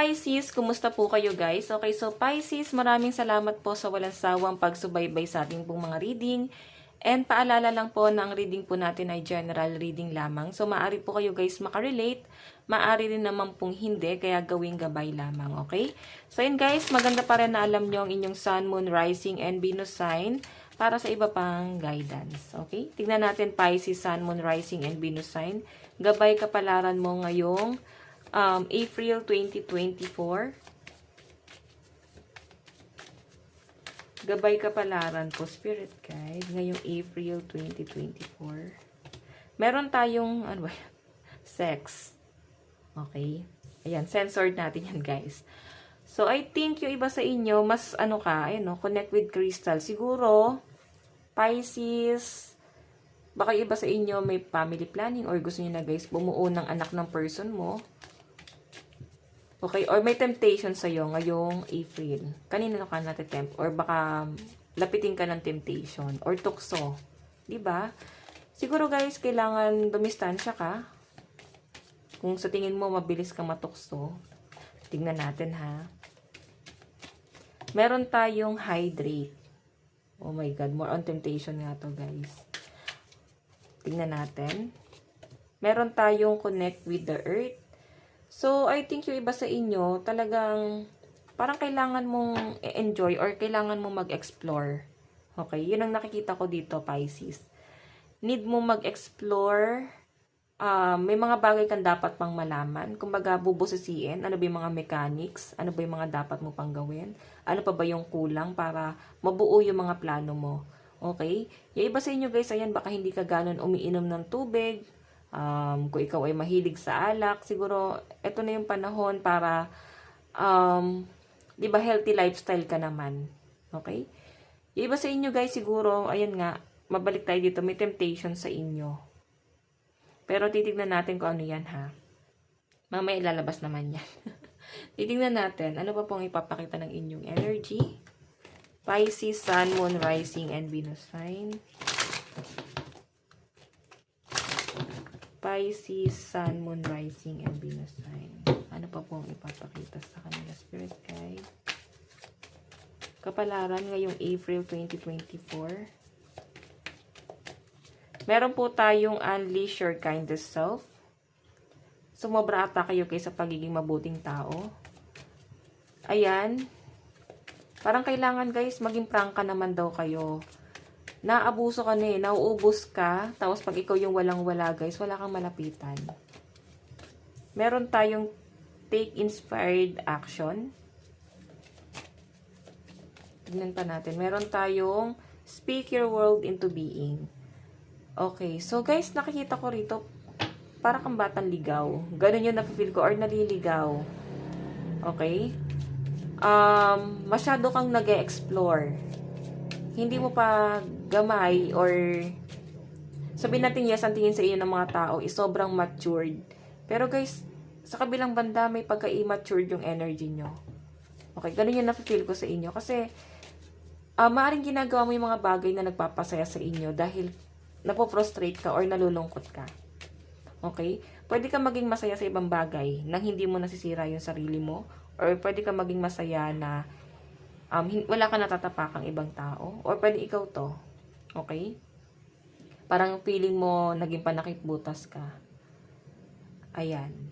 Pisces, kumusta po kayo guys? Okay, so Pisces, maraming salamat po sa walang sawang pagsubaybay sa ating pong mga reading. And paalala lang po na ang reading po natin ay general reading lamang. So maaari po kayo guys makarelate, maaari rin naman pong hindi, kaya gawing gabay lamang, okay? So yun guys, maganda pa rin na alam nyo ang inyong Sun, Moon, Rising, and Venus sign para sa iba pang guidance, okay? Tignan natin Pisces, Sun, Moon, Rising, and Venus sign. Gabay kapalaran mo ngayong April 2024. Gabay kapalaran po, Spirit Guide, ngayong April 2024. Meron tayong, ano ba, sex. Okay. Ayan, censored natin yan, guys. So, I think yung iba sa inyo, mas ano ka, ayun, no, connect with crystal. Siguro, Pisces, baka iba sa inyo may family planning or gusto niyo na, guys, bumuo ng anak ng person mo. Okay, or may temptation sa'yo ngayong April. Kanina ka natitempt, or baka lapitin ka ng temptation, or tukso. Diba? Siguro guys, kailangan dumistansya ka. Kung sa tingin mo mabilis kang matukso, tingnan natin ha. Meron tayong hydrate. Oh my God, more on temptation nga to guys. Tingnan natin. Meron tayong connect with the earth. So, I think yung iba sa inyo, talagang parang kailangan mong enjoy or kailangan mong mag-explore. Okay? Yun ang nakikita ko dito, Pisces. Need mo mag-explore. May mga bagay kang dapat pang malaman. Kumbaga, bubusisiin. Ano ba yung mga mechanics? Ano ba yung mga dapat mo pang gawin? Ano pa ba yung kulang para mabuo yung mga plano mo? Okay? Yung iba sa inyo, guys, ayan, baka hindi ka ganun umiinom ng tubig. Kung ikaw ay mahilig sa alak, siguro ito na yung panahon para di ba healthy lifestyle ka naman. Okay? Yung iba sa inyo guys, siguro, ayan nga, mabalik tayo dito, may temptation sa inyo. Pero titignan natin kung ano yan ha. Mamaya ilalabas naman yan. Titignan natin, ano pa pong ipapakita ng inyong energy? Pisces, Sun, Moon, Rising, and Venus sign. Pisces, Sun, Moon, Rising, and Venus sign. Ano pa pong ipapakita sa kanila, Spirit Guide? Kapalaran ngayong April 2024. Meron po tayong unleash your kindest self. Sumobra ata kayo sa pagiging mabuting tao. Ayan. Parang kailangan guys, maging prangka naman daw kayo. Naabuso ka na nauubos ka, tapos pag ikaw yung walang-wala guys, wala kang malapitan. Meron tayong take inspired action. Tignan pa natin. Meron tayong speak your world into being. Okay, so guys, nakikita ko rito, para kang batang ligaw. Ganun yung napipil ko, or naliligaw. Okay? Masyado kang nag-e-explore. Hindi mo pa gamay or sabihin natin yes, ang tingin sa iyo ng mga tao is sobrang matured. Pero guys, sa kabilang banda may pagka-immature yung energy nyo. Okay, ganun yung nafe-feel ko sa inyo. Kasi maaaring ginagawa mo yung mga bagay na nagpapasaya sa inyo dahil napo-frustrate ka or nalulungkot ka. Okay? Pwede ka maging masaya sa ibang bagay nang hindi mo nasisira yung sarili mo, or pwede ka maging masaya na wala ka natatapakang ibang tao, or pwede ikaw to. Okay? Parang feeling mo naging panakip butas ka. Ayan.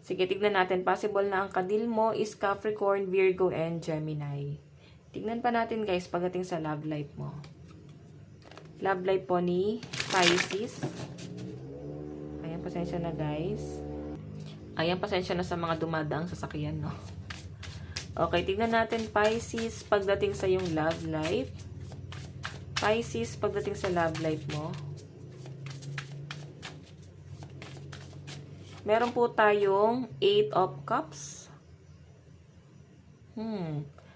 Sige, tignan natin. Possible na ang kadil mo is Capricorn, Virgo, and Gemini. Tignan pa natin guys pagdating sa love life mo. Love life po ni Pisces. Ayan, pasensya na guys. Ayan, pasensya na sa mga dumadaang sasakyan, no? Okay, tignan natin Pisces pagdating sa yung love life. Pisces pagdating sa love life mo. Meron po tayong 8 of Cups.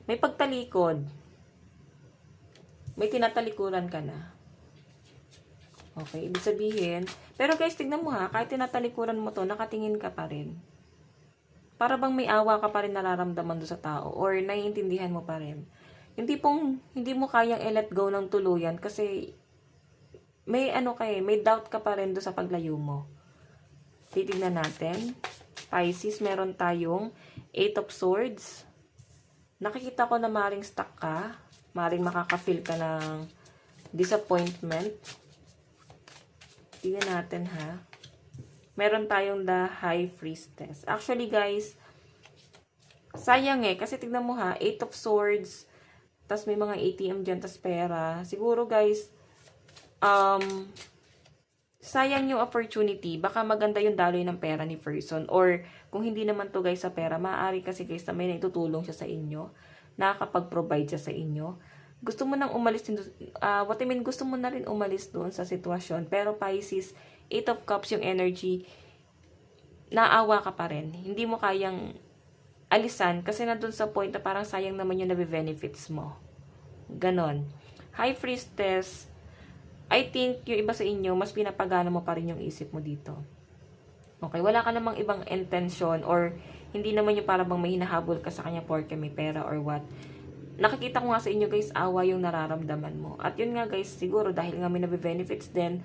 May pagtalikod. May tinatalikuran ka na. Okay, ibig sabihin. Pero guys, tignan mo ha, kahit tinatalikuran mo to, nakatingin ka pa rin. Para bang may awa ka pa rin nararamdaman do sa tao, or naiintindihan mo pa rin. Yung tipong hindi mo kayang i-let go ng tuluyan kasi may may doubt ka pa rin do sa paglayo mo. Titignan natin. Pisces, meron tayong Eight of Swords. Nakikita ko na maring stuck ka. Maring makaka-feel ka ng disappointment. Tingnan natin ha. Meron tayong the High Priestess. Actually guys, sayang kasi tignan mo ha, Eight of Swords, tas may mga ATM dyan, tas pera. Siguro guys, sayang yung opportunity. Baka maganda yung daloy ng pera ni person. Or kung hindi naman to guys sa pera, maaari kasi guys na may naitutulong siya sa inyo. Nakakapag-provide siya sa inyo. Gusto mo nang umalis din, gusto mo na rin umalis doon sa sitwasyon. Pero Pisces, Eight of Cups yung energy, naawa ka pa rin. Hindi mo kayang alisan kasi nandun sa point na parang sayang naman yung nabe-benefits mo. Ganon. High Priestess, I think yung iba sa inyo, mas pinapagana mo pa rin yung isip mo dito. Okay, wala ka namang ibang intention or hindi naman yung parang may hinahabol ka sa kanya porque may pera or what. Nakikita ko nga sa inyo guys, awa yung nararamdaman mo. At yun nga guys, siguro dahil nga may nabe-benefits din,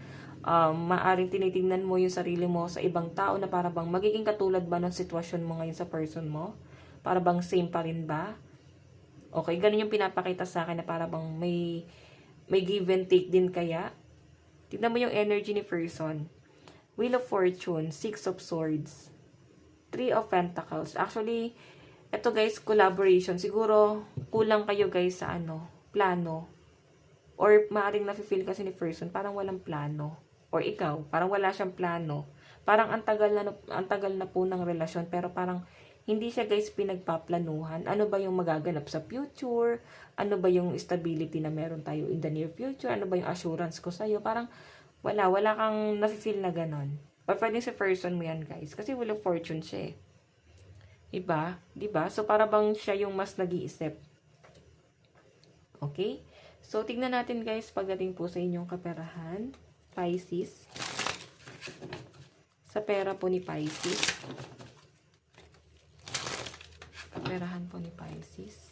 maaring tinitingnan mo yung sarili mo sa ibang tao na para bang magiging katulad ba ng sitwasyon mo ngayon sa person mo? Para bang same pa rin ba? Okay, ganun yung pinapakita sa akin na para bang may give and take din kaya. Tignan mo yung energy ni person. Wheel of Fortune, Six of Swords, Three of Pentacles. Actually, eto guys, collaboration. Siguro, kulang kayo guys sa plano. Or maaring nafe-feel kasi ni person, parang walang plano. Or ikaw, parang wala siyang plano. Parang ang tagal na po ng relasyon, pero parang hindi siya guys pinagpaplanuhan. Ano ba yung magaganap sa future? Ano ba yung stability na meron tayo in the near future? Ano ba yung assurance ko sa'yo? Parang wala kang nafe-feel na ganon. Or pwedeng sa person mo yan guys. Kasi Wheel of Fortune siya Diba? Diba? So para bang siya yung mas nag-iisip. Okay? So tignan natin guys pagdating po sa inyong kaperahan. Pisces. Sa pera po ni Pisces. Kaperahan po ni Pisces.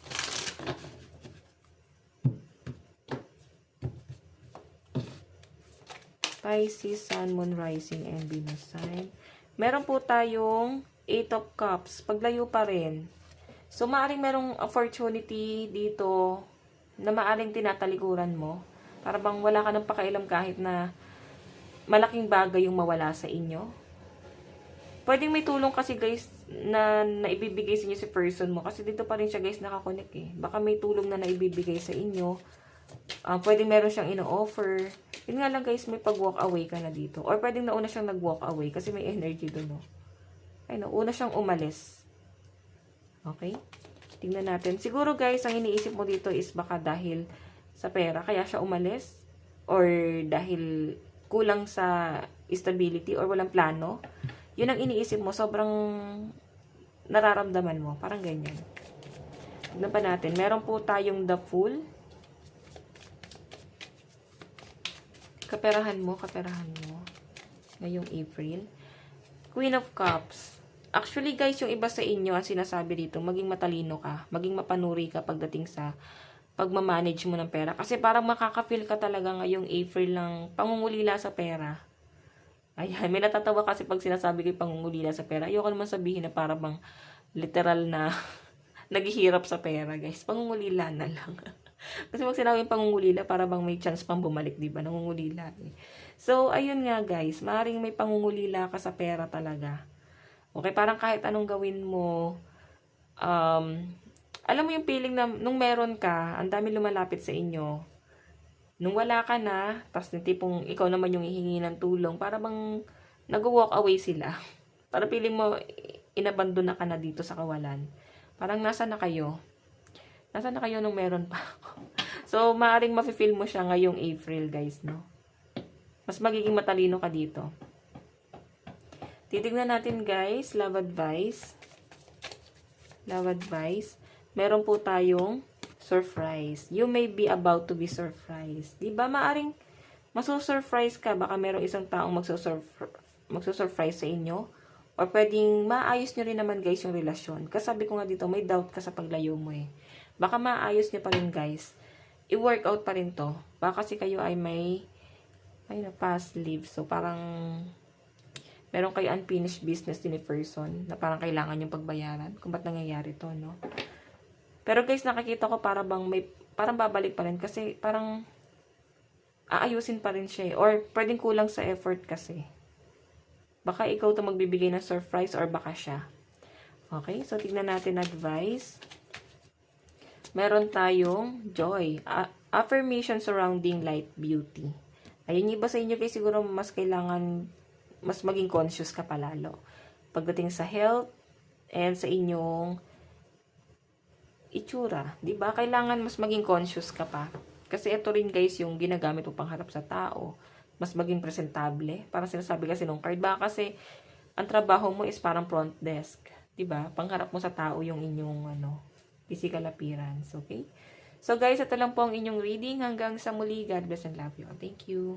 Pisces, Sun, Moon, Rising, and Venus sign. Meron po tayong Eight of Cups. Paglayo pa rin. So, maaring merong opportunity dito na maaring tinatalikuran mo. Para bang wala ka ng pakialam kahit na malaking bagay yung mawala sa inyo. Pwedeng may tulong kasi guys na naibibigay sa inyo si person mo. Kasi dito pa rin siya guys nakakonek Baka may tulong na naibibigay sa inyo. Pwedeng meron siyang ino-offer. Yun nga lang guys, may pag-walk away ka na dito. Or pwedeng nauna siyang nag-walk away kasi may energy doon. Ay no, una siyang umalis. Okay? Tingnan natin. Siguro guys, ang iniisip mo dito is baka dahil sa pera kaya siya umalis. Or dahil kulang sa stability or walang plano. Yun ang iniisip mo. Sobrang nararamdaman mo. Parang ganyan. Tignan pa natin. Meron po tayong The Fool. Kaperahan mo. Ngayong April. Queen of Cups. Actually guys, yung iba sa inyo, ang sinasabi dito, maging matalino ka. Maging mapanuri ka pagdating sa pagmamanage mo ng pera. Kasi parang makaka-feel ka talaga ngayong April ng pangungulila sa pera. Ayan, may natatawa kasi pag sinasabi ko pangungulila sa pera. Ayoko naman sabihin na para bang literal na naghihirap sa pera, guys. Pangungulila na lang. Kasi pag sinabing pangungulila, para bang may chance pang bumalik, di ba? Nangungulila So, ayun nga guys, maaaring may pangungulila ka sa pera talaga. Okay, parang kahit anong gawin mo, alam mo yung feeling na nung meron ka, ang dami lumalapit sa inyo. Nung wala ka na, tapos yung tipong ikaw naman yung hihingi ng tulong, para bang nag-walk away sila. Para feeling mo, inabandon na ka na dito sa kawalan. Parang nasa na kayo? Nasa na kayo nung meron pa ako? So, maaaring mafe-feel mo siya ngayong April, guys, no? Mas magiging matalino ka dito. Titignan natin, guys, love advice. Love advice. Meron po tayong surprise. You may be about to be surprised. Diba? Maaring maso-surprise ka. Baka merong isang taong magso-surprise sa inyo. Or pwedeng maayos nyo rin naman, guys, yung relasyon. Kasi sabi ko nga dito, may doubt ka sa paglayo mo Baka maayos nyo pa rin, guys. I-work out pa rin to. Baka kasi kayo ay may past life. So, parang Meron kayo unfinished business din ni person na parang kailangan yung pagbayaran. Kung ba't nangyayari to, no? Pero guys, nakikita ko parang babalik pa rin kasi parang aayusin pa rin siya eh. Or pwedeng kulang sa effort kasi. Baka ikaw to magbibigay ng surprise or baka siya. Okay, so tignan natin advice. Meron tayong joy. Affirmation surrounding light beauty. Ayun, iba sa inyo guys, siguro mas kailangan, mas maging conscious ka palalo. Pagdating sa health and sa inyong itsura, 'di ba? Kailangan mas maging conscious ka pa. Kasi ito rin guys yung ginagamit mo pangharap sa tao. Mas maging presentable. Parang sinasabi kasi nung card ba kasi ang trabaho mo is parang front desk, 'di ba? Pangharap mo sa tao yung inyong physical appearance, okay? So guys, ito lang po ang inyong reading. Hanggang sa muli. God bless and love you. Thank you.